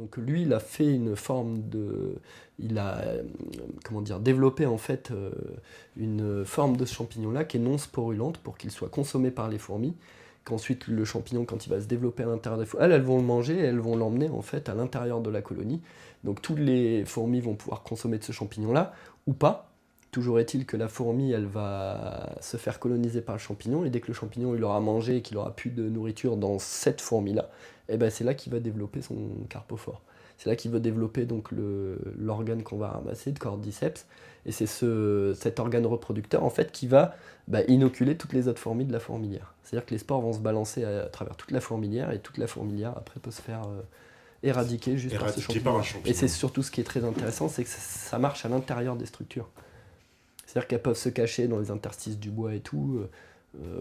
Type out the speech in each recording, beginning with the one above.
Donc lui, il a fait il a développé en fait une forme de ce champignon-là qui est non sporulente pour qu'il soit consommé par les fourmis. Qu'ensuite le champignon, quand il va se développer à l'intérieur des fourmis, elles vont le manger et elles vont l'emmener en fait à l'intérieur de la colonie. Donc toutes les fourmis vont pouvoir consommer de ce champignon-là ou pas. Toujours est-il que la fourmi, elle va se faire coloniser par le champignon, et dès que le champignon il aura mangé et qu'il aura plus de nourriture dans cette fourmi-là, et ben c'est là qu'il va développer son carpophore. C'est là qu'il va développer donc l'organe qu'on va ramasser, de cordyceps, et c'est cet organe reproducteur en fait qui va inoculer toutes les autres fourmis de la fourmilière. C'est-à-dire que les spores vont se balancer à travers toute la fourmilière, et toute la fourmilière après peut se faire éradiquer juste par ce champignon. Par un champignon. Et c'est surtout ce qui est très intéressant, c'est que ça marche à l'intérieur des structures. C'est-à-dire qu'elles peuvent se cacher dans les interstices du bois et tout,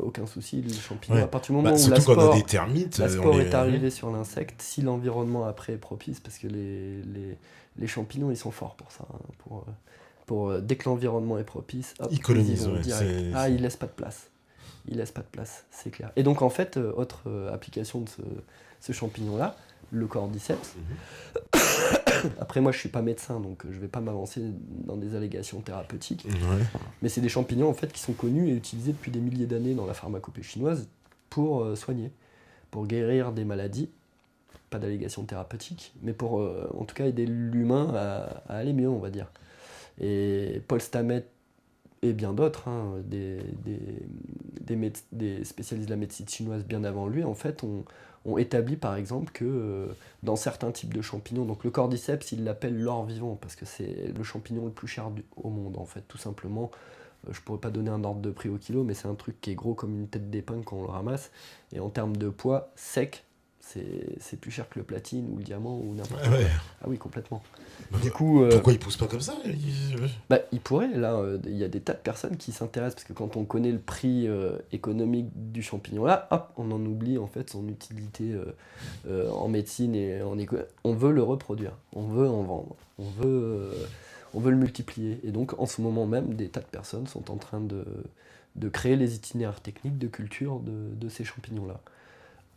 aucun souci, le champignon. Ouais. À partir du moment où Surtout quand on a des termites, la spore est arrivée sur l'insecte, si l'environnement après est propice, parce que les champignons ils sont forts pour ça, hein, dès que l'environnement est propice, hop, ils colonisent, vont direct. Ils laissent pas de place. Ils laissent pas de place, c'est clair. Et donc en fait, autre application de ce champignon-là, le cordyceps. Après moi je suis pas médecin, donc je vais pas m'avancer dans des allégations thérapeutiques, mais c'est des champignons en fait qui sont connus et utilisés depuis des milliers d'années dans la pharmacopée chinoise pour soigner, pour guérir des maladies, pas d'allégations thérapeutiques, mais pour en tout cas aider l'humain à aller mieux, on va dire. Et Paul Stamets et bien d'autres, hein, des spécialistes de la médecine chinoise bien avant lui, en fait, ont établi par exemple que dans certains types de champignons, donc le cordyceps, ils l'appellent l'or vivant, parce que c'est le champignon le plus cher au monde, en fait, tout simplement. Je pourrais pas donner un ordre de prix au kilo, mais c'est un truc qui est gros comme une tête d'épingle quand on le ramasse, et en termes de poids, sec, c'est plus cher que le platine ou le diamant ou n'importe quoi. Ah oui, complètement. Du coup, pourquoi il pousse pas comme ça? Il pourrait, là, il y a des tas de personnes qui s'intéressent, parce que quand on connaît le prix économique du champignon là, hop, on en oublie en fait son utilité en médecine et en éco. On veut le reproduire, on veut en vendre, on veut le multiplier. Et donc en ce moment même, des tas de personnes sont en train de créer les itinéraires techniques de culture de ces champignons là.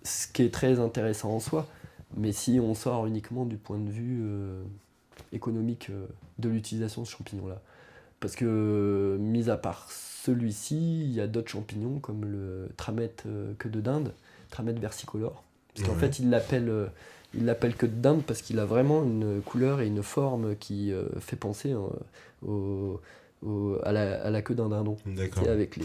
Ce qui est très intéressant en soi, mais si on sort uniquement du point de vue économique de l'utilisation de ce champignon-là. Parce que, mis à part celui-ci, il y a d'autres champignons comme le tramète queue de dinde, tramète versicolore. Parce qu'en fait, il l'appelle queue de dinde parce qu'il a vraiment une couleur et une forme qui fait penser à la queue d'un dindon. Avec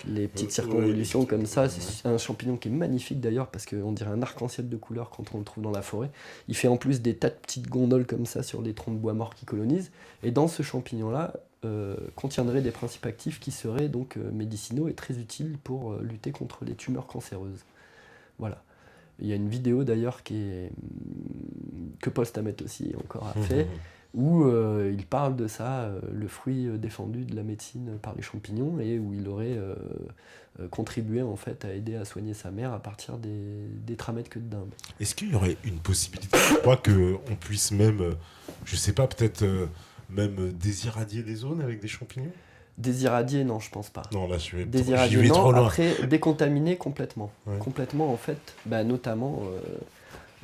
les petites circonvolutions comme ça. C'est un champignon qui est magnifique d'ailleurs parce qu'on dirait un arc-en-ciel de couleurs quand on le trouve dans la forêt. Il fait en plus des tas de petites gondoles comme ça sur les troncs de bois morts qui colonisent. Et dans ce champignon-là, contiendrait des principes actifs qui seraient donc médicinaux et très utiles pour lutter contre les tumeurs cancéreuses. Voilà. Il y a une vidéo d'ailleurs que Paul Stamets aussi encore a fait, où il parle de ça, le fruit défendu de la médecine par les champignons, et où il aurait contribué en fait à aider à soigner sa mère à partir des tramètes queue de dinde. Est-ce qu'il y aurait une possibilité, je crois qu'on puisse même, je sais pas, peut-être même désirradier des zones avec des champignons? Désiradier, non, je pense pas. Non, là, je vais Désiradier, trop loin. Après, décontaminer complètement. Ouais. Complètement, en fait, notamment,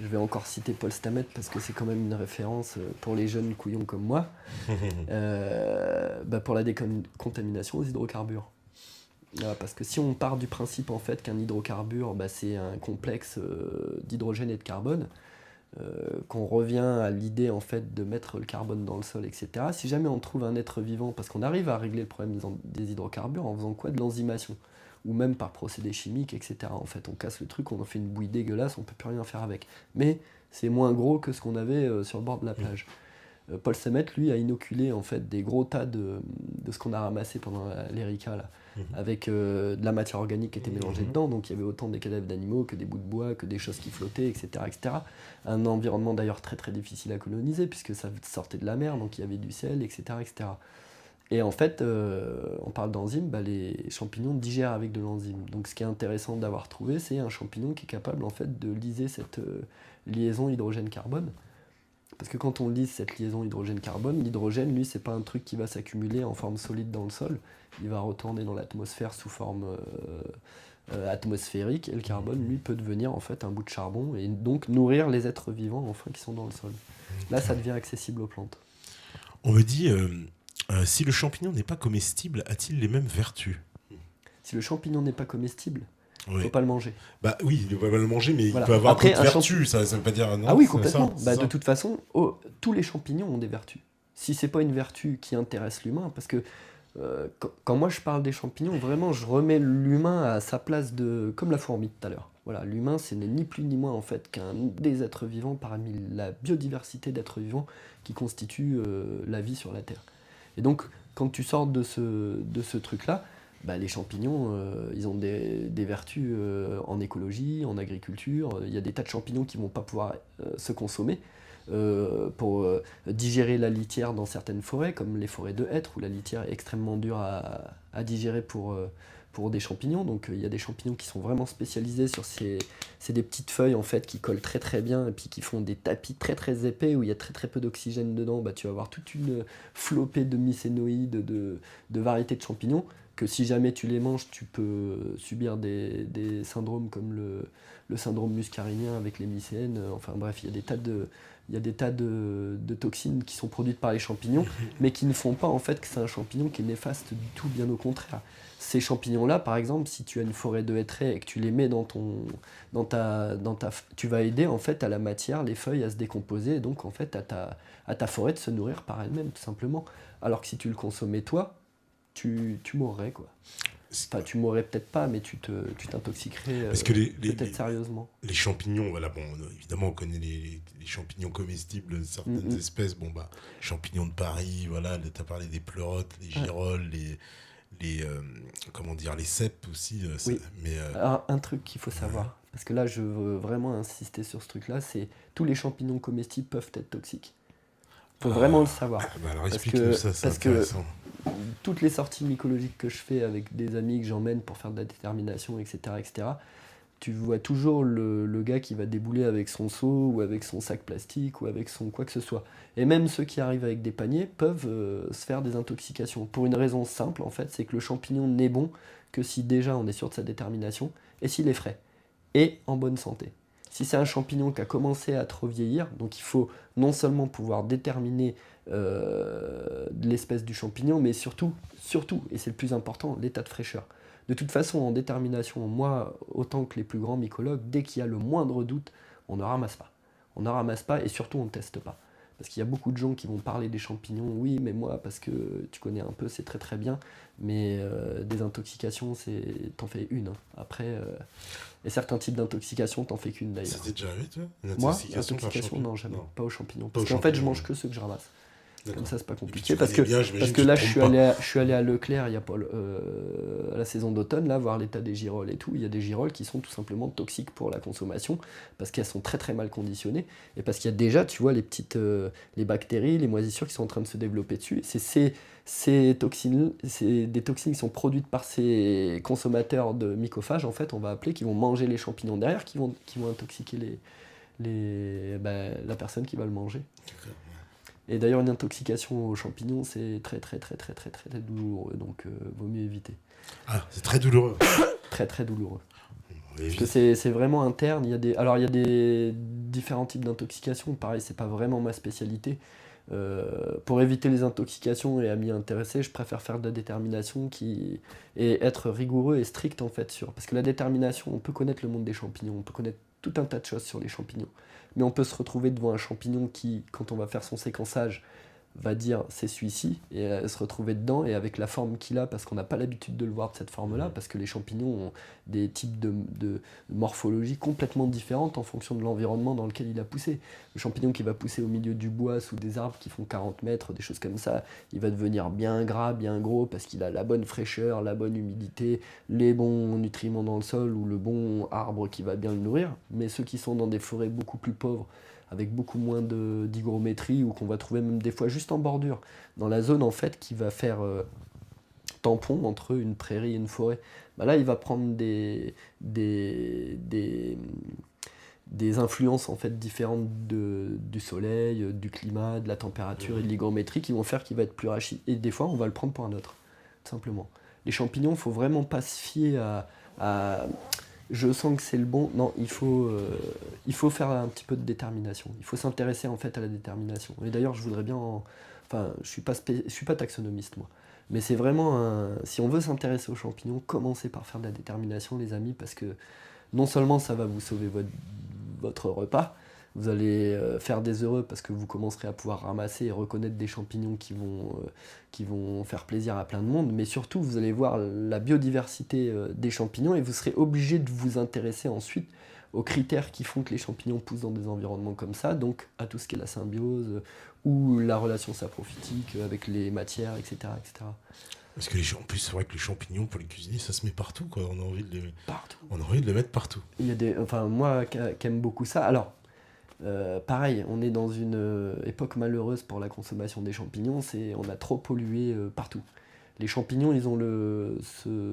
je vais encore citer Paul Stamets parce que c'est quand même une référence pour les jeunes couillons comme moi, pour la décontamination aux hydrocarbures. Parce que si on part du principe en fait qu'un hydrocarbure, c'est un complexe d'hydrogène et de carbone, qu'on revient à l'idée en fait de mettre le carbone dans le sol, etc. Si jamais on trouve un être vivant, parce qu'on arrive à régler le problème des hydrocarbures en faisant quoi? De l'enzymation, ou même par procédé chimique, etc. En fait, on casse le truc, on en fait une bouillie dégueulasse, on peut plus rien faire avec. Mais c'est moins gros que ce qu'on avait sur le bord de la plage. Paul Stamets, lui, a inoculé en fait des gros tas de ce qu'on a ramassé pendant l'Erika, là, avec de la matière organique qui était mélangée dedans, donc il y avait autant des cadavres d'animaux que des bouts de bois, que des choses qui flottaient, etc. etc. Un environnement d'ailleurs très très difficile à coloniser, puisque ça sortait de la mer, donc il y avait du sel, etc. etc. Et en fait, on parle d'enzymes, les champignons digèrent avec de l'enzyme. Donc ce qui est intéressant d'avoir trouvé, c'est un champignon qui est capable en fait de liser cette liaison hydrogène-carbone. Parce que quand on lise cette liaison hydrogène-carbone, l'hydrogène, lui, c'est pas un truc qui va s'accumuler en forme solide dans le sol. Il va retourner dans l'atmosphère sous forme atmosphérique, et le carbone, lui, peut devenir en fait un bout de charbon, et donc nourrir les êtres vivants enfin, qui sont dans le sol. Là, ça devient accessible aux plantes. On me dit, si le champignon n'est pas comestible, a-t-il les mêmes vertus? Si le champignon n'est pas comestible, il ne Oui. faut pas le manger. Bah oui, il va le manger, mais Voilà. il peut avoir Après, d'autres vertus, ça veut pas dire... Non, Ah oui, c'est complètement. ça, c'est Bah, ça. de toute façon, tous les champignons ont des vertus. Si c'est pas une vertu qui intéresse l'humain, parce que quand moi je parle des champignons, vraiment je remets l'humain à sa place comme la fourmi tout à l'heure. Voilà, l'humain, ce n'est ni plus ni moins en fait qu'un des êtres vivants parmi la biodiversité d'êtres vivants qui constitue la vie sur la Terre. Et donc, quand tu sors de ce truc-là, bah, les champignons, ils ont des vertus en écologie, en agriculture. Il y a des tas de champignons qui ne vont pas pouvoir se consommer pour digérer la litière dans certaines forêts, comme les forêts de hêtres, où la litière est extrêmement dure à digérer pour des champignons. Donc il y a des champignons qui sont vraiment spécialisés sur c'est des petites feuilles en fait qui collent très très bien et puis qui font des tapis très très épais où il y a très très peu d'oxygène dedans. Bah, tu vas avoir toute une flopée de mycénoïdes, de variétés de champignons que si jamais tu les manges, tu peux subir des syndromes comme le syndrome muscarinien avec les mycènes. Enfin bref, il y a des tas de toxines qui sont produites par les champignons, mais qui ne font pas en fait que c'est un champignon qui est néfaste du tout, bien au contraire. Ces champignons-là, par exemple, si tu as une forêt de hêtraies et que tu les mets tu vas aider en fait à la matière, les feuilles à se décomposer, et donc en fait à ta forêt de se nourrir par elle-même, tout simplement. Alors que si tu le consommais toi, tu mourrais quoi. Enfin, tu mourrais peut-être pas, mais tu t'intoxiquerais Parce que peut-être sérieusement. les champignons, voilà, bon, évidemment, on connaît les champignons comestibles de certaines espèces. Bon, bah, champignons de Paris, voilà, tu as parlé des pleurotes, les girolles, comment dire, les cèpes aussi. Oui. Mais, Alors, un truc qu'il faut savoir, parce que là, je veux vraiment insister sur ce truc-là, c'est tous les champignons comestibles peuvent être toxiques. Il faut vraiment le savoir. Bah alors, explique-nous ça, c'est intéressant. Toutes les sorties mycologiques que je fais avec des amis que j'emmène pour faire de la détermination, etc., tu vois toujours le gars qui va débouler avec son seau ou avec son sac plastique ou avec son quoi que ce soit. Et même ceux qui arrivent avec des paniers peuvent se faire des intoxications. Pour une raison simple, en fait, c'est que le champignon n'est bon que si déjà on est sûr de sa détermination et s'il est frais et en bonne santé. Si c'est un champignon qui a commencé à trop vieillir, donc il faut non seulement pouvoir déterminer l'espèce du champignon, mais surtout, et c'est le plus important, l'état de fraîcheur. De toute façon, en détermination, moi, autant que les plus grands mycologues, dès qu'il y a le moindre doute, on ne ramasse pas. On ne ramasse pas et surtout on ne teste pas. Parce qu'il y a beaucoup de gens qui vont parler des champignons, oui, mais moi, parce que tu connais un peu, c'est très très bien, mais des intoxications, t'en fais une. Hein. Après, et certains types d'intoxications, t'en fais qu'une d'ailleurs. Ça t'est déjà arrivé, toi? Moi, intoxication, non, jamais. Non. Pas aux champignons. Pas Parce aux qu'en fait, je champignons. mange que ceux que je ramasse. D'accord. Comme ça, c'est pas Et puis, compliqué. tu Parce connais que, bien, j'imagine parce que que tu là, te je trompes pas. suis allé à Leclerc, il y a pas à la saison d'automne, là, voir l'état des girolles et tout. Il y a des girolles qui sont tout simplement toxiques pour la consommation parce qu'elles sont très très mal conditionnées et parce qu'il y a déjà, tu vois, les bactéries, les moisissures qui sont en train de se développer dessus. Ces toxines, c'est des toxines qui sont produites par ces consommateurs de mycophages, en fait, on va appeler, qui vont manger les champignons derrière, qui vont intoxiquer la personne qui va le manger. D'accord. Et d'ailleurs, une intoxication aux champignons, c'est très très très très très très douloureux, donc vaut mieux éviter. Ah, c'est très douloureux. Très très douloureux. On Parce évite. que c'est vraiment interne. Il y a des différents types d'intoxication. Pareil, c'est pas vraiment ma spécialité. Pour éviter les intoxications et à m'y intéresser, je préfère faire de la détermination et être rigoureux et strict en fait parce que la détermination, on peut connaître le monde des champignons, on peut connaître tout un tas de choses sur les champignons, mais on peut se retrouver devant un champignon qui, quand on va faire son séquençage, va dire c'est celui-ci et se retrouver dedans et avec la forme qu'il a parce qu'on n'a pas l'habitude de le voir de cette forme-là parce que les champignons ont des types de morphologie complètement différentes en fonction de l'environnement dans lequel il a poussé. Le champignon qui va pousser au milieu du bois sous des arbres qui font 40 mètres, des choses comme ça, il va devenir bien gras, bien gros parce qu'il a la bonne fraîcheur, la bonne humidité, les bons nutriments dans le sol ou le bon arbre qui va bien le nourrir. Mais ceux qui sont dans des forêts beaucoup plus pauvres avec beaucoup moins d'hygrométrie ou qu'on va trouver même des fois juste en bordure, dans la zone en fait qui va faire tampon entre une prairie et une forêt, bah là il va prendre des influences en fait différentes du soleil, du climat, de la température et de l'hygrométrie qui vont faire qu'il va être plus rachis. Et des fois on va le prendre pour un autre, tout simplement. Les champignons, il ne faut vraiment pas se fier je sens que c'est le bon. Non, il faut faire un petit peu de détermination. Il faut s'intéresser en fait à la détermination. Et d'ailleurs, je voudrais bien... Enfin, je suis pas taxonomiste, moi. Mais c'est vraiment si on veut s'intéresser aux champignons, commencez par faire de la détermination, les amis, parce que non seulement ça va vous sauver votre repas, vous allez faire des heureux parce que vous commencerez à pouvoir ramasser et reconnaître des champignons qui vont faire plaisir à plein de monde, mais surtout vous allez voir la biodiversité des champignons et vous serez obligé de vous intéresser ensuite aux critères qui font que les champignons poussent dans des environnements comme ça, donc à tout ce qui est la symbiose ou la relation saprophytique avec les matières, etc. etc. Parce que en plus, c'est vrai que les champignons, pour les cuisiner, ça se met partout, quoi. On a envie de Partout. On a envie de les mettre partout. Il y a moi qui aime beaucoup ça. Alors, pareil, on est dans une époque malheureuse pour la consommation des champignons, on a trop pollué partout. Les champignons, ils ont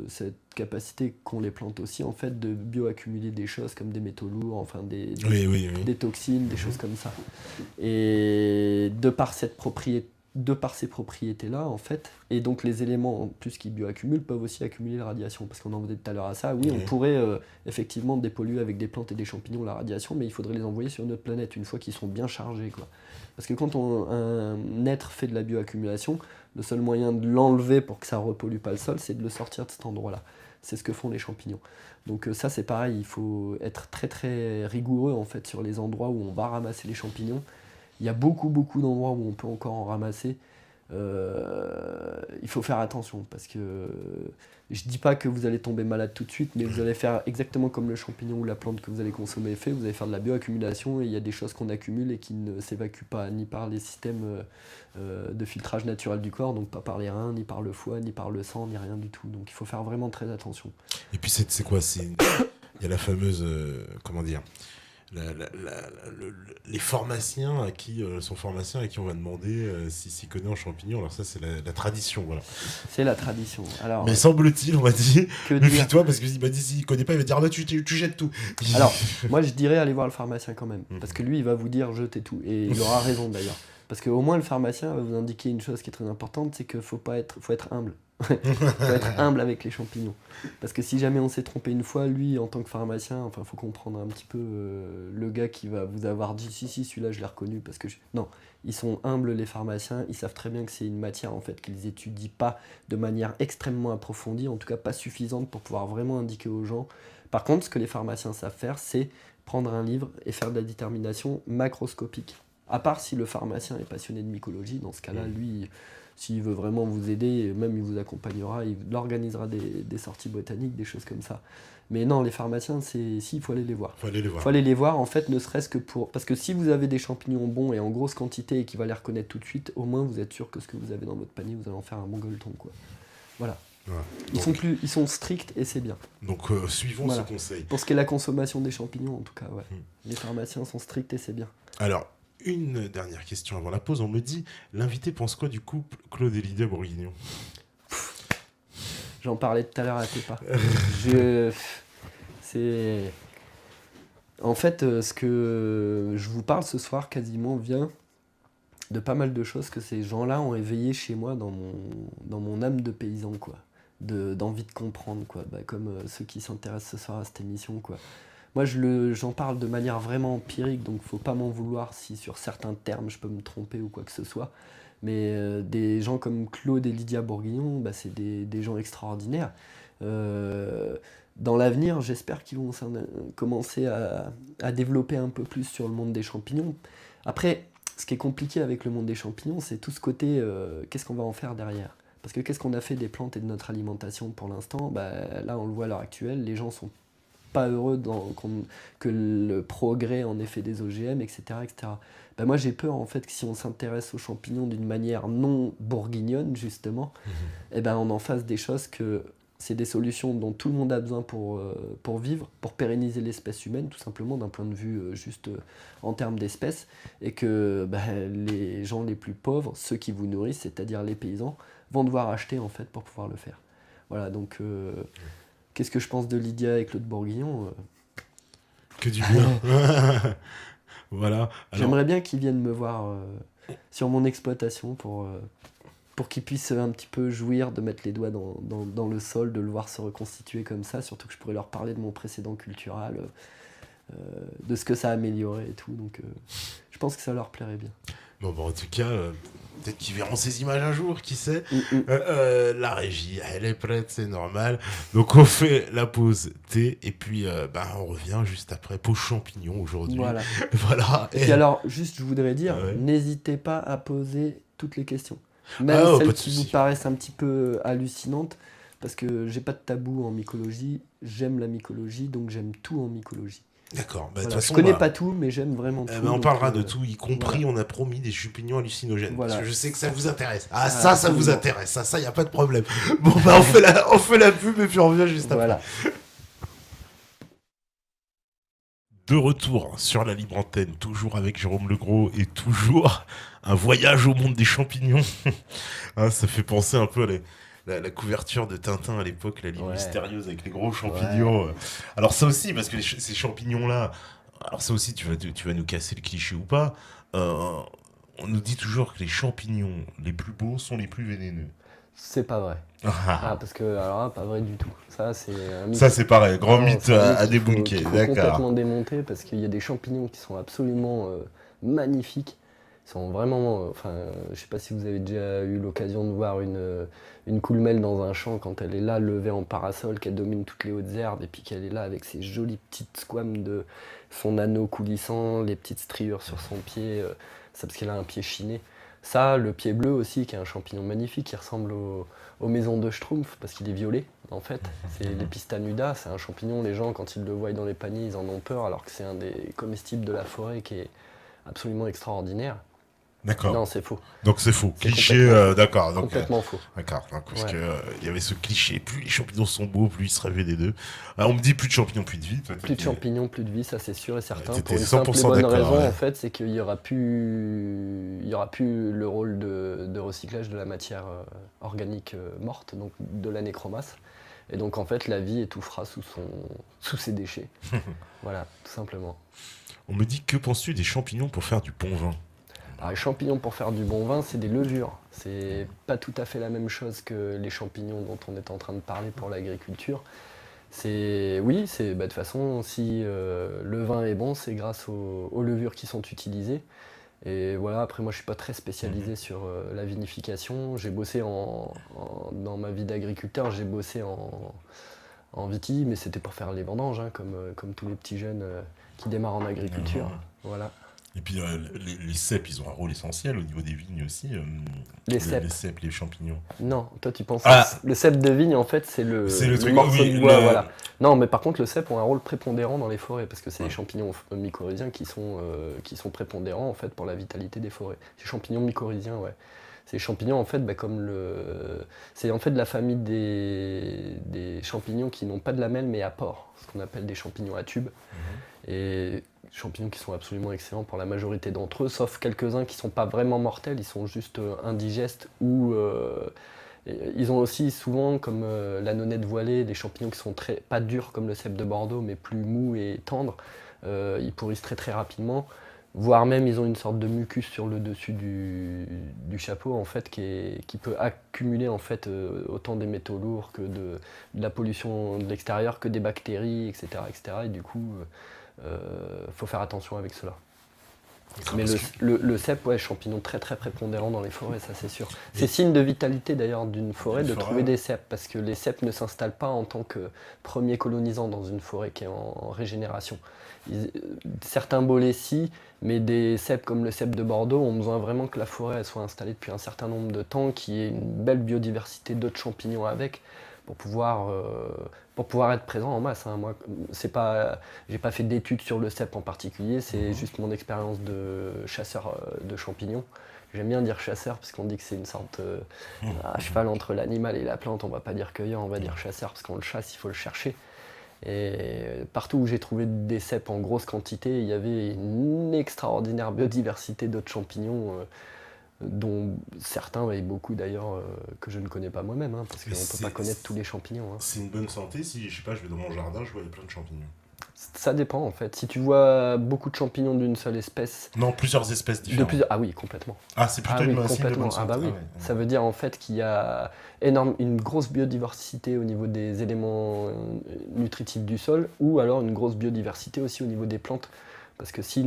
cette capacité qu'ont les plantes aussi, en fait, de bioaccumuler des choses comme des métaux lourds, enfin des toxines, des choses comme ça. Et de par ces propriétés-là, en fait, et donc les éléments en plus qui bioaccumulent peuvent aussi accumuler la radiation, parce qu'on en venait tout à l'heure à ça. Oui, on pourrait effectivement dépolluer avec des plantes et des champignons la radiation, mais il faudrait les envoyer sur notre planète une fois qu'ils sont bien chargés, quoi. Parce que quand un être fait de la bioaccumulation, le seul moyen de l'enlever pour que ça ne repollue pas le sol, c'est de le sortir de cet endroit-là. C'est ce que font les champignons. Donc ça, c'est pareil, il faut être très très rigoureux en fait sur les endroits où on va ramasser les champignons. Il y a beaucoup d'endroits où on peut encore en ramasser. Il faut faire attention parce que je dis pas que vous allez tomber malade tout de suite, mais vous allez faire exactement comme le champignon ou la plante que vous allez consommer fait, vous allez faire de la bioaccumulation et il y a des choses qu'on accumule et qui ne s'évacuent pas ni par les systèmes de filtrage naturel du corps, donc pas par les reins, ni par le foie, ni par le sang, ni rien du tout. Donc il faut faire vraiment très attention. Et puis c'est quoi il y a la fameuse, comment dire, les pharmaciens à qui on va demander s'y connaît en champignons. Alors ça, c'est la tradition, voilà. C'est la tradition. Alors, mais semble-t-il, on m'a dit, méfie-toi, parce qu'il m'a dit, s'il connaît pas, il va dire, tu jettes tout. Alors, moi, je dirais, allez voir le pharmacien quand même, parce que lui, il va vous dire, jetez tout, et il aura raison d'ailleurs. Parce qu'au moins, le pharmacien va vous indiquer une chose qui est très importante, c'est qu'il faut être humble. Il faut être humble avec les champignons. Parce que si jamais on s'est trompé une fois, lui, en tant que pharmacien, enfin, faut comprendre un petit peu le gars qui va vous avoir dit si, celui-là, je l'ai reconnu. Parce que non, ils sont humbles, les pharmaciens. Ils savent très bien que c'est une matière, en fait, qu'ils étudient pas de manière extrêmement approfondie, en tout cas pas suffisante pour pouvoir vraiment indiquer aux gens. Par contre, ce que les pharmaciens savent faire, c'est prendre un livre et faire de la détermination macroscopique. À part si le pharmacien est passionné de mycologie, dans ce cas-là, lui, s'il veut vraiment vous aider, même il vous accompagnera, il organisera des sorties botaniques, des choses comme ça. Mais non, les pharmaciens, il faut aller les voir. Il faut aller les voir, en fait, ne serait-ce que pour... Parce que si vous avez des champignons bons et en grosse quantité et qu'il va les reconnaître tout de suite, au moins vous êtes sûr que ce que vous avez dans votre panier, vous allez en faire un bon gueuleton, quoi. Voilà. Ouais. Ils sont stricts et c'est bien. Donc suivons ce conseil. Pour ce qui est la consommation des champignons, en tout cas, ouais. Les pharmaciens sont stricts et c'est bien. Alors, une dernière question avant la pause. On me dit, l'invité pense quoi du couple Claude et Lydia Bourguignon? J'en parlais tout à l'heure à tes pas. C'est... En fait, ce que je vous parle ce soir quasiment vient de pas mal de choses que ces gens-là ont éveillé chez moi dans mon âme de paysan, quoi. D'envie de comprendre, quoi. Comme ceux qui s'intéressent ce soir à cette émission, quoi. Moi, j'en parle de manière vraiment empirique, donc faut pas m'en vouloir si sur certains termes je peux me tromper ou quoi que ce soit. Mais des gens comme Claude et Lydia Bourguignon, c'est des gens extraordinaires. Dans l'avenir, j'espère qu'ils vont commencer à développer un peu plus sur le monde des champignons. Après, ce qui est compliqué avec le monde des champignons, c'est tout ce côté, qu'est-ce qu'on va en faire derrière ? Parce que qu'est-ce qu'on a fait des plantes et de notre alimentation pour l'instant ? Là, on le voit à l'heure actuelle, les gens sont pas heureux que le progrès en ait fait des OGM, etc. etc. Moi j'ai peur en fait que si on s'intéresse aux champignons d'une manière non bourguignonne justement, on en fasse des choses que c'est des solutions dont tout le monde a besoin pour vivre, pour pérenniser l'espèce humaine tout simplement d'un point de vue juste en termes d'espèces, et que les gens les plus pauvres, ceux qui vous nourrissent, c'est-à-dire les paysans, vont devoir acheter en fait pour pouvoir le faire. Voilà, donc qu'est-ce que je pense de Lydia et Claude Bourguignon Que du bien. Voilà. Alors... J'aimerais bien qu'ils viennent me voir sur mon exploitation pour pour qu'ils puissent un petit peu jouir de mettre les doigts dans le sol, de le voir se reconstituer comme ça, surtout que je pourrais leur parler de mon précédent cultural, de ce que ça a amélioré et tout, donc je pense que ça leur plairait bien. Bon, en tout cas, peut-être qu'ils verront ces images un jour, qui sait. La régie, elle est prête, c'est normal. Donc on fait la pause thé et puis on revient juste après. Pause champignons aujourd'hui. Voilà. Voilà. Et puis alors, juste, je voudrais dire, n'hésitez pas à poser toutes les questions. Même celles qui vous paraissent un petit peu hallucinantes, parce que j'ai pas de tabou en mycologie, j'aime la mycologie, donc j'aime tout en mycologie. D'accord. Voilà. Je connais pas tout, mais j'aime vraiment tout. On parlera de tout, y compris, on a promis des champignons hallucinogènes. Voilà. Parce que je sais que ça vous intéresse. Ça vous intéresse. Ça, y a pas de problème. Bon, on fait la pub et puis on revient juste après. Voilà. De retour sur la libre antenne, toujours avec Jérôme Legros et toujours un voyage au monde des champignons. Ça fait penser un peu à la couverture de Tintin à l'époque, la ligne mystérieuse avec les gros champignons. Ouais. Alors ça aussi, parce que ces champignons-là, alors ça aussi, tu vas nous casser le cliché ou pas, on nous dit toujours que les champignons les plus beaux sont les plus vénéneux. C'est pas vrai. Parce que, alors pas vrai du tout. Ça, c'est un mythe. Ça, c'est pareil, grand mythe à débunker. D'accord. Complètement démonté, parce qu'il y a des champignons qui sont absolument magnifiques. Ils sont vraiment. Je sais pas si vous avez déjà eu l'occasion de voir une coulmelle dans un champ quand elle est là, levée en parasol, qu'elle domine toutes les hautes herbes, et puis qu'elle est là avec ses jolies petites squames de son anneau coulissant, les petites striures sur son pied, c'est parce qu'elle a un pied chiné. Ça, le pied bleu aussi, qui est un champignon magnifique, qui ressemble aux maisons de Schtroumpf, parce qu'il est violet, en fait. C'est l'Epistanuda, c'est un champignon, les gens, quand ils le voient dans les paniers, ils en ont peur, alors que c'est un des comestibles de la forêt qui est absolument extraordinaire. D'accord. Non, c'est faux. Donc c'est faux. Cliché, d'accord. Donc, complètement faux. D'accord. Parce que y avait ce cliché, plus les champignons sont beaux, plus ils se rêvaient des deux. On me dit plus de champignons, plus de vie. Plus de champignons, plus de vie, ça c'est sûr et certain. Pour une simple et bonne raison, en fait, c'est qu'il y aura plus le rôle de recyclage de la matière organique morte, donc de la nécromasse. Et donc en fait, la vie étouffera sous ses déchets. Voilà, tout simplement. On me dit, que penses-tu des champignons pour faire du bon vin ? Alors, les champignons pour faire du bon vin, c'est des levures. C'est pas tout à fait la même chose que les champignons dont on est en train de parler pour l'agriculture. De toute façon, si le vin est bon, c'est grâce aux levures qui sont utilisées. Et voilà, après moi je suis pas très spécialisé sur la vinification. J'ai bossé dans ma vie d'agriculteur, j'ai bossé en viti, mais c'était pour faire les vendanges, comme tous les petits jeunes qui démarrent en agriculture. Voilà. Et puis les cèpes, ils ont un rôle essentiel au niveau des vignes aussi. Les cèpes, les champignons. Non, toi tu penses le cèpe de vigne en fait c'est le truc morceau de bois, voilà. Non, mais par contre le cèpe ont un rôle prépondérant dans les forêts parce que c'est les champignons mycorhiziens qui sont prépondérants en fait pour la vitalité des forêts. Ces champignons mycorhiziens, ouais. Ces champignons en fait, c'est en fait de la famille des champignons qui n'ont pas de lamelles mais à pores, ce qu'on appelle des champignons à tubes. Et champignons qui sont absolument excellents pour la majorité d'entre eux, sauf quelques-uns qui ne sont pas vraiment mortels, ils sont juste indigestes ou ils ont aussi souvent, comme la nonnette voilée, des champignons qui sont pas durs comme le cèpe de Bordeaux, mais plus mous et tendres. Ils pourrissent très très rapidement, voire même ils ont une sorte de mucus sur le dessus du chapeau en fait, qui peut accumuler en fait autant des métaux lourds que de la pollution de l'extérieur, que des bactéries, etc. Et du coup, faut faire attention avec cela. Mais le cèpe, champignon très très prépondérant dans les forêts, ça c'est sûr. C'est signe de vitalité d'ailleurs d'une forêt de trouver des cèpes, parce que les cèpes ne s'installent pas en tant que premier colonisant dans une forêt qui est en régénération. Certains bolets si, mais des cèpes comme le cèpe de Bordeaux ont besoin vraiment que la forêt elle soit installée depuis un certain nombre de temps, qu'il y ait une belle biodiversité d'autres champignons avec, pour pouvoir être présent en masse. Moi, j'ai pas fait d'études sur le cèpe en particulier, c'est juste mon expérience de chasseur de champignons. J'aime bien dire chasseur parce qu'on dit que c'est une sorte à cheval entre l'animal et la plante. On va pas dire cueilleur, on va dire chasseur parce qu'on le chasse, il faut le chercher. Et partout où j'ai trouvé des cèpes en grosse quantité, il y avait une extraordinaire biodiversité d'autres champignons, dont certains, et beaucoup d'ailleurs, que je ne connais pas moi-même, parce qu'on ne peut pas connaître tous les champignons. C'est une bonne santé si, je sais pas, je vais dans mon jardin, je vois plein de champignons. Ça dépend en fait. Si tu vois beaucoup de champignons d'une seule espèce, Non, plusieurs espèces différentes. ah oui, complètement. Ah, c'est Ah plutôt oui, un signe de complètement. bonne Ah bah santé. oui. Ah ouais. Ça veut dire en fait qu'il y a une grosse biodiversité au niveau des éléments nutritifs du sol, ou alors une grosse biodiversité aussi au niveau des plantes. Parce que si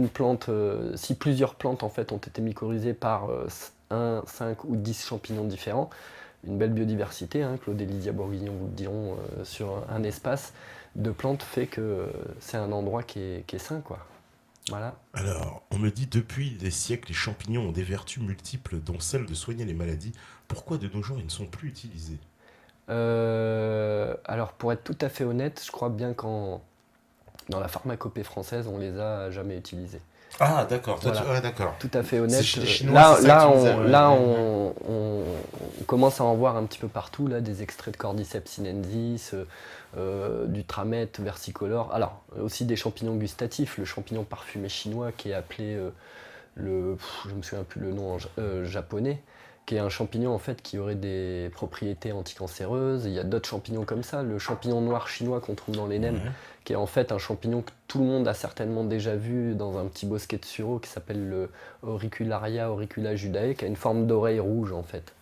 plusieurs plantes en fait ont été mycorhizées par 1, 5 ou 10 champignons différents, une belle biodiversité, hein, Claude et Lydia Bourguignon vous le diront, sur un espace de plantes fait que c'est un endroit qui est sain, quoi. Voilà. Alors, on me dit depuis des siècles, les champignons ont des vertus multiples, dont celle de soigner les maladies. Pourquoi de nos jours ils ne sont plus utilisés? Alors pour être tout à fait honnête, je crois bien dans la pharmacopée française, on les a jamais utilisés. Ah, d'accord. Voilà. Ouais, d'accord. Tout à fait C'est honnête. chez les Chinois, Là, c'est ça là, que tu on, disais, ouais. là on commence à en voir un petit peu partout, là, des extraits de Cordyceps sinensis, du Tramète versicolore. Alors, aussi des champignons gustatifs, le champignon parfumé chinois qui est appelé je me souviens plus le nom japonais, qui est un champignon en fait qui aurait des propriétés anticancéreuses. Il y a d'autres champignons comme ça, le champignon noir chinois qu'on trouve dans les nems, Ouais. qui est en fait un champignon que tout le monde a certainement déjà vu dans un petit bosquet de sureau qui s'appelle le Auricularia auriculajudae, qui a une forme d'oreille rouge en fait.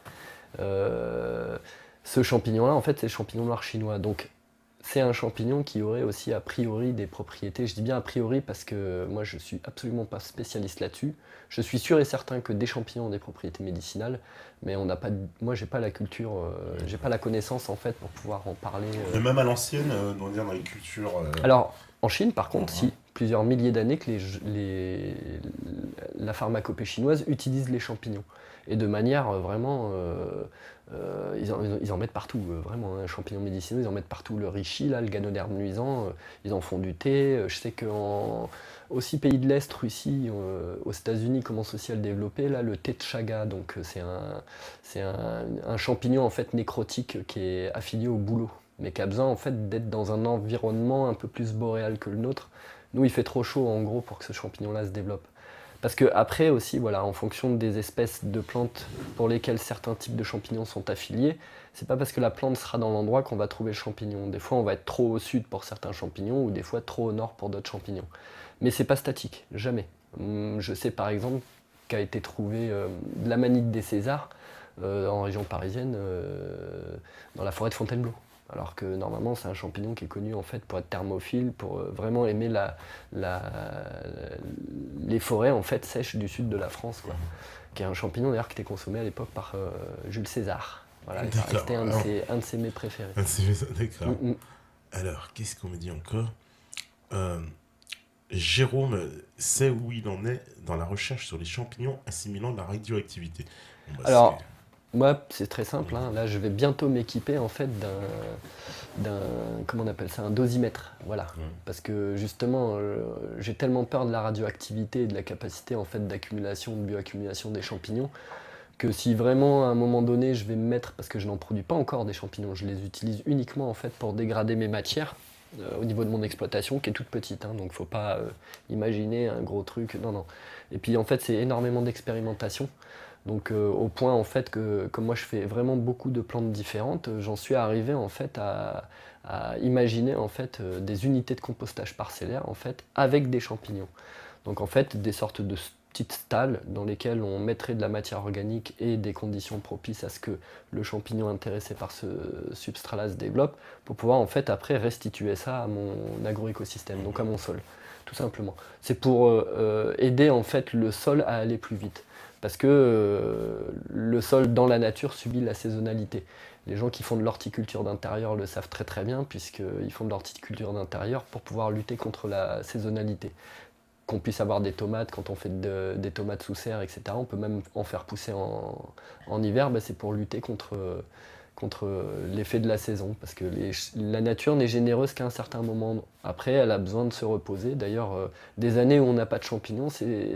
Ce champignon-là, en fait, c'est le champignon noir chinois. Donc, c'est un champignon qui aurait aussi a priori des propriétés. Je dis bien a priori parce que moi, je suis absolument pas spécialiste là-dessus. Je suis sûr et certain que des champignons ont des propriétés médicinales, mais on n'a pas, moi, j'ai pas la culture, j'ai pas la connaissance en fait pour pouvoir en parler. Et même à l'ancienne, on va dire dans les cultures. Alors, en Chine, par contre, Ouais. si, plusieurs milliers d'années que la pharmacopée chinoise utilise les champignons. Et de manière vraiment. Ils en mettent partout, vraiment. Un champignon médicinaux, ils en mettent partout. Le reishi, là, le ganoderme nuisant, ils en font du thé. Je sais qu'en aussi pays de l'Est, Russie, aux États-Unis, commence aussi à le développer. Là, le thé de chaga, donc c'est un champignon en fait nécrotique qui est affilié au bouleau, mais qui a besoin en fait d'être dans un environnement un peu plus boréal que le nôtre. Nous, il fait trop chaud en gros pour que ce champignon-là se développe. Parce que après aussi, voilà, en fonction des espèces de plantes pour lesquelles certains types de champignons sont affiliés, c'est pas parce que la plante sera dans l'endroit qu'on va trouver le champignon. Des fois, on va être trop au sud pour certains champignons, ou des fois trop au nord pour d'autres champignons. Mais c'est pas statique, jamais. Je sais par exemple qu'a été trouvé de l'amanite des Césars en région parisienne, dans la forêt de Fontainebleau. Alors que normalement c'est un champignon qui est connu en fait pour être thermophile, pour vraiment aimer les forêts en fait sèches du sud de la France, quoi. Qui est un champignon d'ailleurs qui était consommé à l'époque par Jules César. Voilà, c'était un de ses mets préférés. D'accord. Alors, qu'est-ce qu'on me dit encore? Jérôme sait où il en est dans la recherche sur les champignons assimilant la radioactivité. Bon, bah, Alors, moi, c'est très simple, hein. Là, je vais bientôt m'équiper en fait comment on appelle ça, un dosimètre, voilà. Parce que justement, j'ai tellement peur de la radioactivité et de la capacité en fait d'accumulation, de bioaccumulation des champignons, que si vraiment à un moment donné, je vais me mettre, parce que je n'en produis pas encore des champignons, je les utilise uniquement en fait pour dégrader mes matières. Au niveau de mon exploitation qui est toute petite, hein, donc faut pas imaginer un gros truc, non non. Et puis en fait c'est énormément d'expérimentation, donc au point en fait que comme moi je fais vraiment beaucoup de plantes différentes, j'en suis arrivé en fait à imaginer en fait des unités de compostage parcellaire en fait avec des champignons. Donc en fait des sortes de petites stalles dans lesquelles on mettrait de la matière organique et des conditions propices à ce que le champignon intéressé par ce substrat-là se développe, pour pouvoir en fait après restituer ça à mon agroécosystème, donc à mon sol, tout simplement. C'est pour aider en fait le sol à aller plus vite, parce que le sol dans la nature subit la saisonnalité. Les gens qui font de l'horticulture d'intérieur le savent très très bien, puisqu'ils font de l'horticulture d'intérieur pour pouvoir lutter contre la saisonnalité. Qu'on puisse avoir des tomates quand on fait des tomates sous serre, etc. On peut même en faire pousser en hiver, c'est pour lutter contre l'effet de la saison. Parce que la nature n'est généreuse qu'à un certain moment. Après, elle a besoin de se reposer. D'ailleurs, des années où on n'a pas de champignons,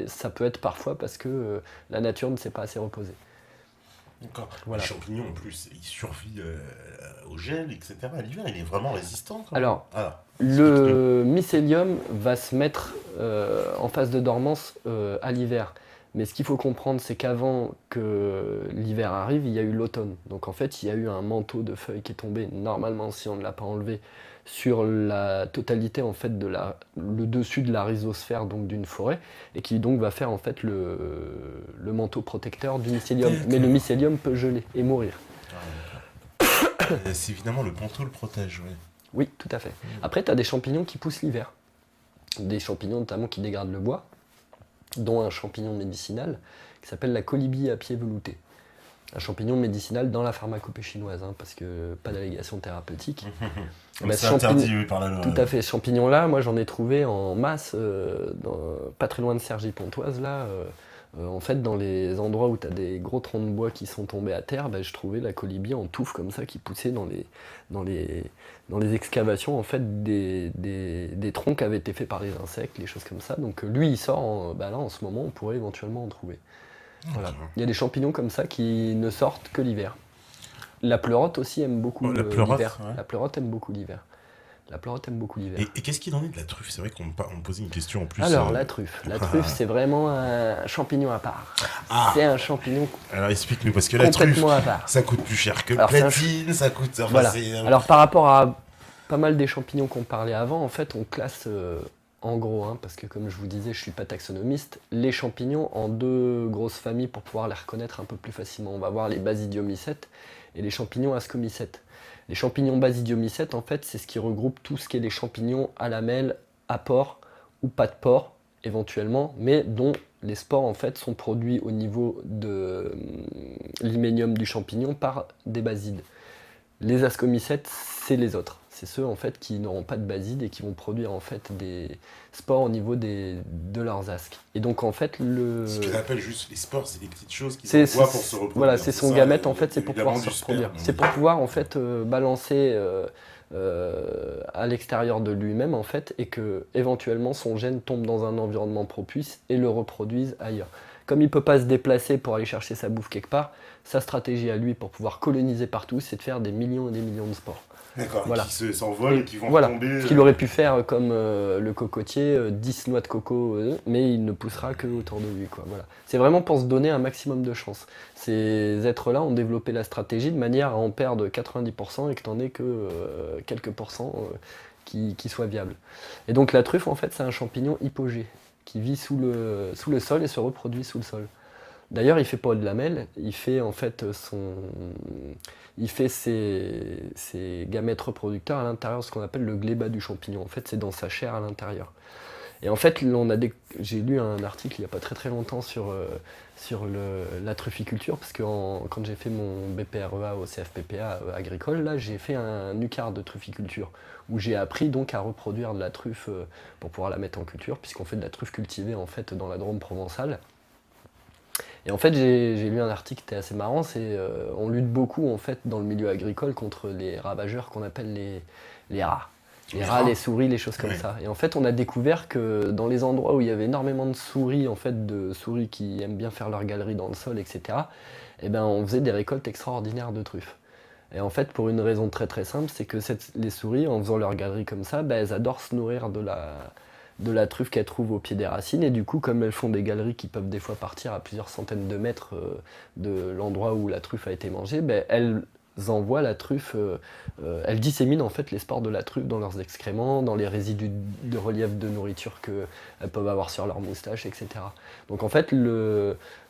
ça peut être parfois parce que la nature ne s'est pas assez reposée. D'accord. Voilà. Les champignons, en plus, ils survivent au gel, etc. À l'hiver, il est vraiment résistant. Alors, le mycélium va se mettre en phase de dormance à l'hiver. Mais ce qu'il faut comprendre, c'est qu'avant que l'hiver arrive, il y a eu l'automne. Donc en fait, il y a eu un manteau de feuilles qui est tombé, normalement, si on ne l'a pas enlevé, sur la totalité en fait le dessus de la rhizosphère donc d'une forêt, et qui donc va faire en fait le manteau protecteur du mycélium. Mais le mycélium peut geler et mourir. C'est évidemment le manteau le protège, oui. Oui, tout à fait. Après, tu as des champignons qui poussent l'hiver. Des champignons notamment qui dégradent le bois, dont un champignon médicinal qui s'appelle la colibie à pied velouté. Un champignon médicinal dans la pharmacopée chinoise, parce que pas d'allégation thérapeutique. C'est interdit, oui, par la loi. Tout à fait. Ce champignon-là, moi j'en ai trouvé en masse, pas très loin de Cergy-Pontoise, là. En fait, dans les endroits où tu as des gros troncs de bois qui sont tombés à terre, je trouvais la colibie en touffe comme ça qui poussait dans les excavations en fait, des troncs qui avaient été faits par les insectes, les choses comme ça. Donc lui, il sort, là en ce moment, on pourrait éventuellement en trouver. Voilà. Il y a des champignons comme ça qui ne sortent que l'hiver. La pleurote aussi aime beaucoup l'hiver. Ouais. La pleurote aime beaucoup l'hiver. La pleurote aime beaucoup l'hiver. Et qu'est-ce qu'il en est de la truffe? C'est vrai qu'on me posait une question en plus. Alors, la truffe. La truffe, c'est vraiment un champignon à part. C'est un champignon Alors, explique-nous, parce que la truffe, à part. ça coûte plus cher que le Alors, platine, ça coûte... Enfin, voilà. Alors, par rapport à pas mal des champignons qu'on parlait avant, en fait, on classe en gros, parce que comme je vous disais, je suis pas taxonomiste, les champignons en deux grosses familles pour pouvoir les reconnaître un peu plus facilement. On va voir les basidiomycètes et les champignons ascomycètes. Les champignons basidiomycètes, en fait, c'est ce qui regroupe tout ce qui est les champignons à lamelles, à pores ou pas de pores, éventuellement, mais dont les spores, en fait, sont produits au niveau de l'hyménium du champignon par des basides. Les ascomycètes, c'est les autres. C'est ceux en fait qui n'auront pas de baside et qui vont produire en fait des spores au niveau de leurs asques. Et donc en fait Ce qu'ils appellent juste les spores, c'est des petites choses qui s'envoient pour se reproduire. Voilà, c'est son gamète en fait, c'est pour pouvoir se reproduire. C'est pour pouvoir en fait balancer à l'extérieur de lui-même en fait, et que éventuellement son gène tombe dans un environnement propice et le reproduise ailleurs. Comme il ne peut pas se déplacer pour aller chercher sa bouffe quelque part, sa stratégie à lui pour pouvoir coloniser partout, c'est de faire des millions et des millions de spores. D'accord, voilà. Qui s'envolent et qui vont tomber... Ce qu'il aurait pu faire comme le cocotier, 10 noix de coco, mais il ne poussera que autour de lui. Voilà. C'est vraiment pour se donner un maximum de chance. Ces êtres-là ont développé la stratégie de manière à en perdre 90% et que tu n'en aies que quelques pourcents qui soient viables. Et donc la truffe, en fait, c'est un champignon hypogée qui vit sous le sol et se reproduit sous le sol. D'ailleurs, il fait pas de lamelles, il fait en fait ses gamètes reproducteurs à l'intérieur de ce qu'on appelle le glébat du champignon. En fait, c'est dans sa chair à l'intérieur. Et en fait, j'ai lu un article il n'y a pas très très longtemps sur la trufficulture, parce que quand j'ai fait mon BPREA au CFPPA agricole, là, j'ai fait un UCAR de trufficulture, où j'ai appris donc à reproduire de la truffe pour pouvoir la mettre en culture, puisqu'on fait de la truffe cultivée en fait dans la Drôme provençale. Et en fait, j'ai lu un article qui était assez marrant, on lutte beaucoup en fait dans le milieu agricole contre les ravageurs qu'on appelle les rats. Les rats, les souris, les choses comme ça. Et en fait, on a découvert que dans les endroits où il y avait énormément de souris, en fait, de souris qui aiment bien faire leur galerie dans le sol, etc., on faisait des récoltes extraordinaires de truffes. Et en fait, pour une raison très très simple, c'est que les souris, en faisant leur galerie comme ça, elles adorent se nourrir de la truffe qu'elles trouvent au pied des racines, et du coup, comme elles font des galeries qui peuvent des fois partir à plusieurs centaines de mètres de l'endroit où la truffe a été mangée, elles envoient la truffe, elles disséminent en fait les spores de la truffe dans leurs excréments, dans les résidus de relief de nourriture qu'elles peuvent avoir sur leurs moustaches, etc. Donc en fait,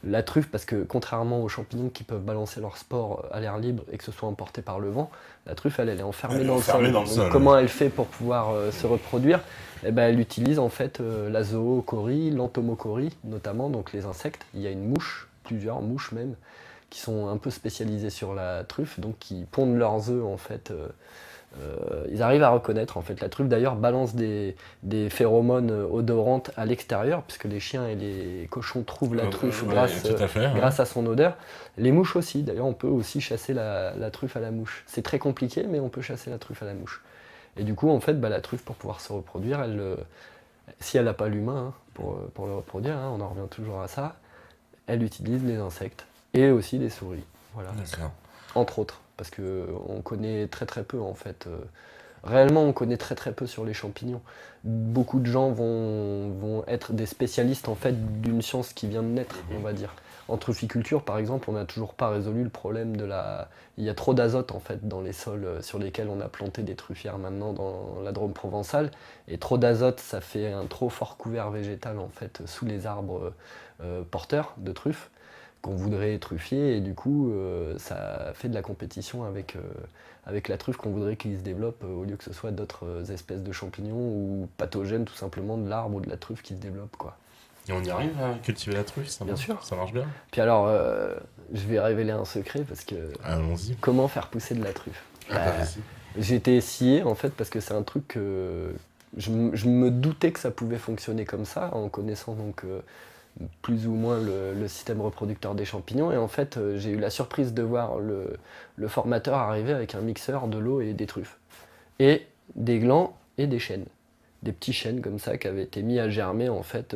la truffe, parce que contrairement aux champignons qui peuvent balancer leurs spores à l'air libre et que ce soit emporté par le vent, la truffe, elle est enfermée dans le sol. Donc, comment elle fait pour pouvoir se reproduire? Elle utilise en fait la zoochorie, l'entomochorie notamment, donc les insectes. Il y a une mouche, plusieurs mouches même, qui sont un peu spécialisés sur la truffe, donc qui pondent leurs œufs en fait. Ils arrivent à reconnaître en fait la truffe. D'ailleurs, balance des phéromones odorantes à l'extérieur, puisque les chiens et les cochons trouvent la truffe grâce à son odeur. Les mouches aussi. D'ailleurs, on peut aussi chasser la truffe à la mouche. C'est très compliqué, mais on peut chasser la truffe à la mouche. Et du coup, en fait, la truffe, pour pouvoir se reproduire, si elle n'a pas l'humain pour le reproduire, on en revient toujours à ça, elle utilise les insectes. Et aussi des souris, voilà. Entre autres, parce qu'on connaît très très peu en fait. Réellement, on connaît très très peu sur les champignons. Beaucoup de gens vont être des spécialistes en fait d'une science qui vient de naître, on va dire. En trufficulture, par exemple, on n'a toujours pas résolu le problème de la... Il y a trop d'azote en fait dans les sols sur lesquels on a planté des truffières maintenant dans la Drôme provençale. Et trop d'azote, ça fait un trop fort couvert végétal en fait sous les arbres porteurs de truffes qu'on voudrait truffier. Et du coup, ça fait de la compétition avec la truffe qu'on voudrait qu'il se développe au lieu que ce soit d'autres espèces de champignons ou pathogènes tout simplement de l'arbre ou de la truffe qui se développe, quoi. Et on y arrive à cultiver la truffe, ça Bien marche, sûr. ça marche bien. Puis alors, je vais révéler un secret parce que Allons-y. comment faire pousser de la truffe? Vas-y. J'ai été scié en fait parce que c'est un truc que je me doutais que ça pouvait fonctionner comme ça en connaissant donc plus ou moins le système reproducteur des champignons. Et en fait, j'ai eu la surprise de voir le formateur arriver avec un mixeur, de l'eau et des truffes. Et des glands et des chênes. Des petits chênes comme ça qui avaient été mis à germer en fait.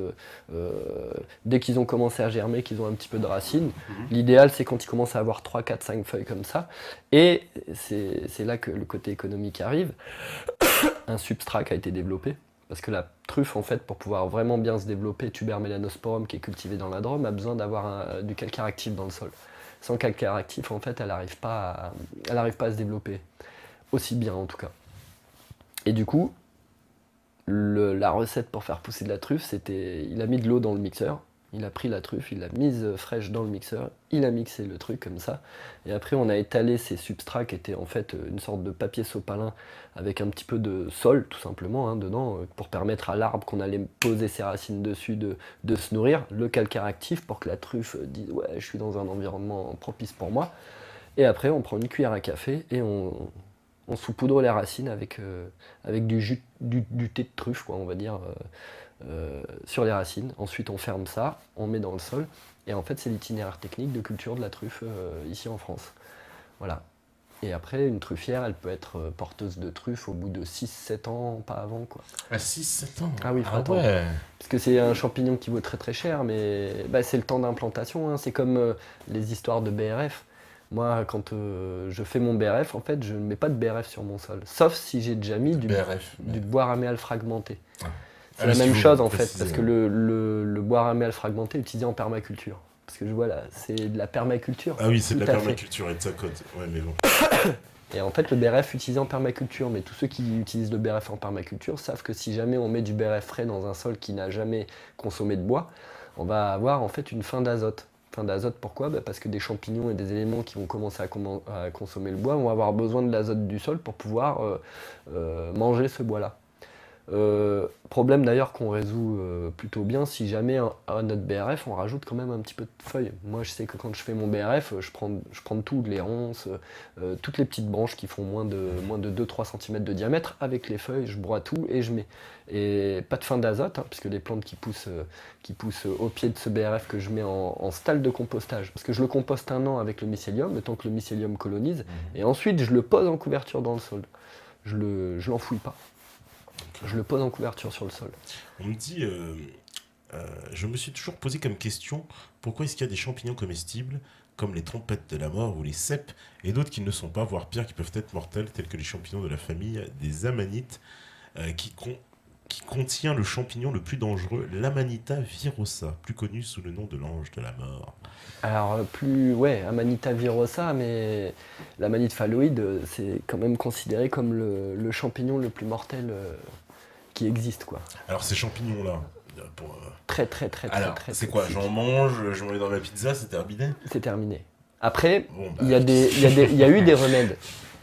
Dès qu'ils ont commencé à germer, qu'ils ont un petit peu de racines. L'idéal, c'est quand ils commencent à avoir 3, 4, 5 feuilles comme ça. Et c'est là que le côté économique arrive. Un substrat qui a été développé. Parce que la truffe, en fait, pour pouvoir vraiment bien se développer, Tuber melanosporum, qui est cultivé dans la Drôme, a besoin d'avoir du calcaire actif dans le sol. Sans calcaire actif, en fait, elle n'arrive pas à se développer. Aussi bien, en tout cas. Et du coup, la recette pour faire pousser de la truffe, c'était... Il a mis de l'eau dans le mixeur, il a pris la truffe, il l'a mise fraîche dans le mixeur, il a mixé le truc comme ça, et après on a étalé ces substrats qui étaient en fait une sorte de papier sopalin avec un petit peu de sol tout simplement dedans, pour permettre à l'arbre qu'on allait poser ses racines dessus de se nourrir, le calcaire actif pour que la truffe dise ouais je suis dans un environnement propice pour moi, et après on prend une cuillère à café et on saupoudre les racines avec du thé de truffe, quoi, on va dire, sur les racines. Ensuite, on ferme ça, on met dans le sol. Et en fait, c'est l'itinéraire technique de culture de la truffe ici en France. Voilà. Et après, une truffière, elle peut être porteuse de truffes au bout de 6-7 ans, pas avant, quoi. À 6-7 ans. Ah oui, faut attendre. Ouais. Parce que c'est un champignon qui vaut très très cher, mais c'est le temps d'implantation. C'est comme les histoires de BRF. Moi, quand je fais mon BRF, en fait, je ne mets pas de BRF sur mon sol. Sauf si j'ai déjà mis du bois raméal fragmenté. C'est la même chose, en fait, parce que le bois raméal fragmenté est utilisé en permaculture. Parce que je vois là, c'est de la permaculture. Ah oui, c'est de la tout à fait. permaculture et de sa côte. Ouais, mais bon. Et en fait, le BRF utilisé en permaculture, mais tous ceux qui utilisent le BRF en permaculture savent que si jamais on met du BRF frais dans un sol qui n'a jamais consommé de bois, on va avoir en fait une fin d'azote. Fin d'azote, pourquoi? Parce que des champignons et des éléments qui vont commencer à consommer le bois vont avoir besoin de l'azote du sol pour pouvoir manger ce bois-là. Problème d'ailleurs qu'on résout plutôt bien si jamais à notre BRF on rajoute quand même un petit peu de feuilles. Moi je sais que quand je fais mon BRF, je prends tout, les ronces, toutes les petites branches qui font moins de 2-3 cm de diamètre, avec les feuilles, je broie tout et je mets. Et pas de fin d'azote, puisque les plantes qui poussent au pied de ce BRF que je mets en stalle de compostage. Parce que je le composte 1 an avec le mycélium, le temps que le mycélium colonise, et ensuite je le pose en couverture dans le sol. Je l'enfouis pas. Je le pose en couverture sur le sol. On me dit, je me suis toujours posé comme question, pourquoi est-ce qu'il y a des champignons comestibles, comme les trompettes de la mort ou les cèpes, et d'autres qui ne le sont pas, voire pire, qui peuvent être mortels, tels que les champignons de la famille des amanites, qui contient le champignon le plus dangereux, l'Amanita virosa, plus connu sous le nom de l'ange de la mort. Alors, Amanita virosa, mais l'amanite phalloïde, c'est quand même considéré comme le champignon le plus mortel qui existe, quoi. Alors, ces champignons-là, Très, c'est quoi? J'en mange, je m'en mets dans ma pizza, c'est terminé? C'est terminé. Après, il y a eu des remèdes.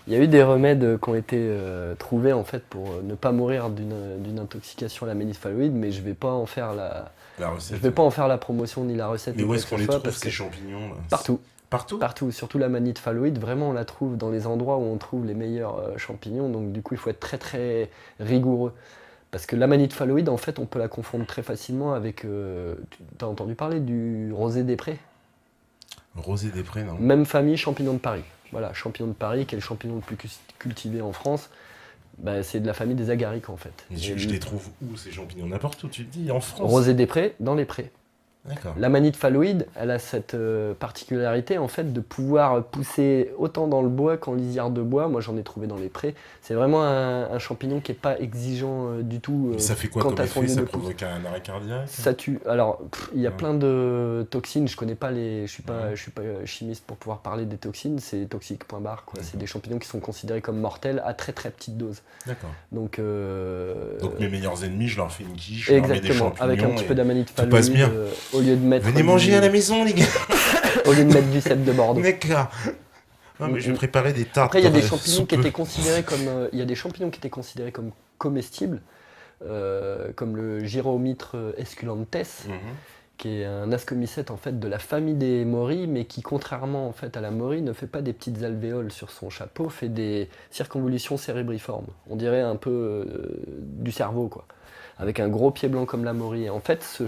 Il y a eu des remèdes qui ont été trouvés en fait pour ne pas mourir d'une intoxication à l'amanite phalloïde, mais je vais pas en faire pas en faire la promotion ni la recette. Mais où est-ce qu'on les trouve ces champignons là? Partout. Partout, surtout l'amanite phalloïde, vraiment on la trouve dans les endroits où on trouve les meilleurs champignons, donc du coup il faut être très très rigoureux. Parce que l'amanite phalloïde, en fait, on peut la confondre très facilement avec... tu as entendu parler du rosé des prés? Rosé des prés, non? Même famille, champignon de Paris. Voilà, champignon de Paris, qui est le champignon le plus cultivé en France. C'est de la famille des agariques, en fait. Je les trouve où, ces champignons? N'importe où, tu te dis, en France? Rosé des prés, dans les prés. D'accord. L'amanite phalloïde, elle a cette particularité en fait de pouvoir pousser autant dans le bois qu'en lisière de bois. Moi j'en ai trouvé dans les prés. C'est vraiment un champignon qui n'est pas exigeant du tout Mais ça fait quoi quant comme à son effet? lieu Ça de pousse. provoque un arrêt cardiaque? Ça tue. Alors, il y a Ouais. plein de toxines. Je connais pas les. Ouais. Je suis pas chimiste pour pouvoir parler des toxines. C'est toxique. Point barre. Quoi. C'est Mhm. des champignons qui sont considérés comme mortels à très très petite dose. D'accord. Donc, Donc mes meilleurs ennemis, je leur fais une quiche, je leur mets des exactement. Avec un champignons petit et peu d'amanite tout passe phalloïde, bien. au lieu de mettre Venez manger à la maison, les gars. au lieu de mettre du cèpe de Bordeaux. D'accord. Non, mais je vais préparer des tartes. Après, il y a des champignons qui soupeux. étaient considérés comme. Il y a des champignons qui étaient considérés comme comestibles, comme le Gyromitre esculentes, Mhm. qui est un ascomycète en fait de la famille des morilles, mais qui contrairement en fait à la morille ne fait pas des petites alvéoles sur son chapeau, fait des circonvolutions cérébriformes. On dirait un peu du cerveau quoi, avec un gros pied blanc comme la morille. Et en fait, Ouais. ce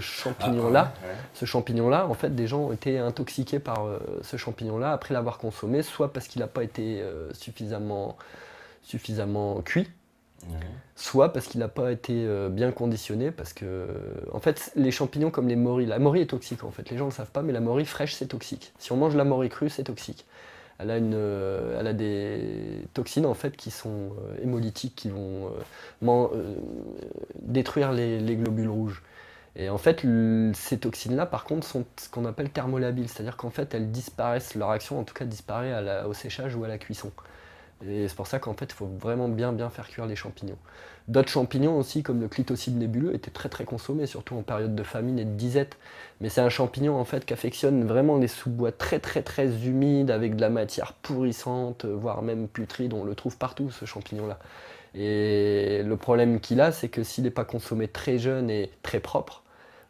champignon-là, en fait, des gens ont été intoxiqués par ce champignon-là après l'avoir consommé, soit parce qu'il n'a pas été suffisamment cuit, Mhm. soit parce qu'il n'a pas été bien conditionné, parce que en fait les champignons comme les morilles, la morille est toxique en fait, les gens ne le savent pas, mais la morille fraîche c'est toxique. Si on mange la morille crue c'est toxique. Elle a des toxines en fait qui sont hémolytiques, qui vont détruire les globules rouges. Et en fait, ces toxines-là, par contre, sont ce qu'on appelle thermolabiles, c'est-à-dire qu'en fait, elles disparaissent, leur action en tout cas disparaît au séchage ou à la cuisson. Et c'est pour ça qu'en fait, il faut vraiment bien faire cuire les champignons. D'autres champignons aussi, comme le clitocide nébuleux, étaient très très consommés, surtout en période de famine et de disette. Mais c'est un champignon en fait qui affectionne vraiment les sous-bois très humides, avec de la matière pourrissante, voire même putride. On le trouve partout, ce champignon-là. Et le problème qu'il a, c'est que s'il n'est pas consommé très jeune et très propre,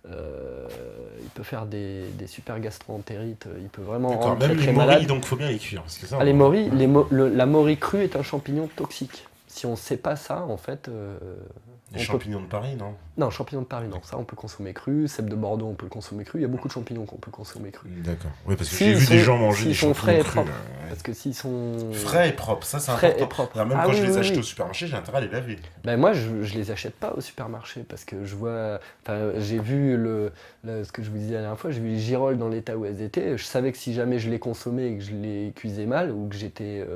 il peut faire des super gastro-entérites, il peut vraiment D'accord, rendre même très les très morilles, malade. donc faut bien les cuire. Parce que ça, Ah, les morilles, la morille crue est un champignon toxique. Si on ne sait pas ça, en fait, les on peut... champignons de Paris, non? Non, champignon de Paris, non. Ça, on peut consommer cru. Cèpe de Bordeaux, on peut le consommer cru. Il y a beaucoup de champignons qu'on peut consommer cru. D'accord. Oui, parce que S'ils j'ai vu sont- des gens manger des s'ils sont champignons frais et crus. propres. Ouais. Parce que s'ils sont... Frais et propres, ça c'est Frais important. et propres. Alors, même Ah quand oui, je les oui, achète oui. au supermarché, j'ai intérêt à les laver. Ben moi, je les achète pas au supermarché parce que je vois. Enfin, j'ai vu ce que je vous disais la dernière fois, j'ai vu les girolles dans l'état où elles étaient. Je savais que si jamais je les consommais et que je les cuisais mal ou que j'étais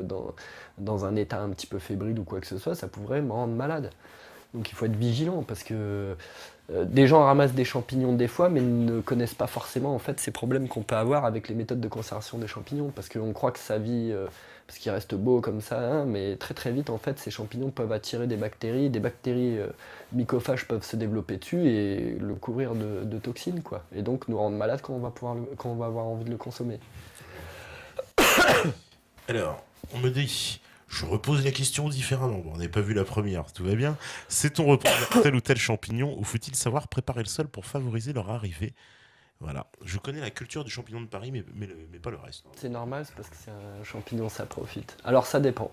dans un état un petit peu fébrile ou quoi que ce soit, ça pourrait me rendre malade. Donc il faut être vigilant parce que des gens ramassent des champignons des fois mais ne connaissent pas forcément en fait ces problèmes qu'on peut avoir avec les méthodes de conservation des champignons parce qu'on croit que ça vit parce qu'il reste beau comme ça, hein, mais très vite en fait ces champignons peuvent attirer des bactéries mycophages peuvent se développer dessus et le couvrir de toxines quoi, et donc nous rendre malades quand quand on va avoir envie de le consommer. Alors, on me dit, je repose la question différemment. Bon, on n'a pas vu la première, tout va bien. Sait-on reproduire tel ou tel champignon ou faut-il savoir préparer le sol pour favoriser leur arrivée? Voilà. Je connais la culture du champignon de Paris, mais pas le reste. C'est normal, c'est parce que c'est un champignon, ça profite. Alors ça dépend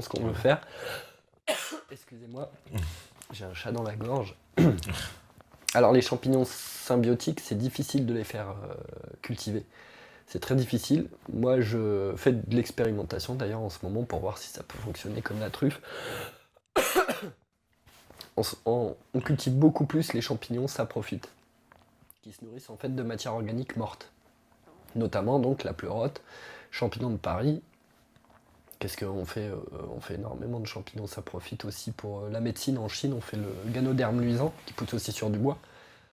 ce qu'on veut faire. Excusez-moi, j'ai un chat dans la gorge. Alors les champignons symbiotiques, c'est difficile de les faire cultiver. C'est très difficile. Moi, je fais de l'expérimentation d'ailleurs en ce moment pour voir si ça peut fonctionner comme la truffe. On cultive beaucoup plus les champignons saprophytes, qui se nourrissent en fait de matière organique morte. Notamment donc la pleurote, champignon de Paris. Qu'est-ce qu'on fait On fait énormément de champignons saprophytes aussi pour la médecine. En Chine, on fait le ganoderme luisant, qui pousse aussi sur du bois.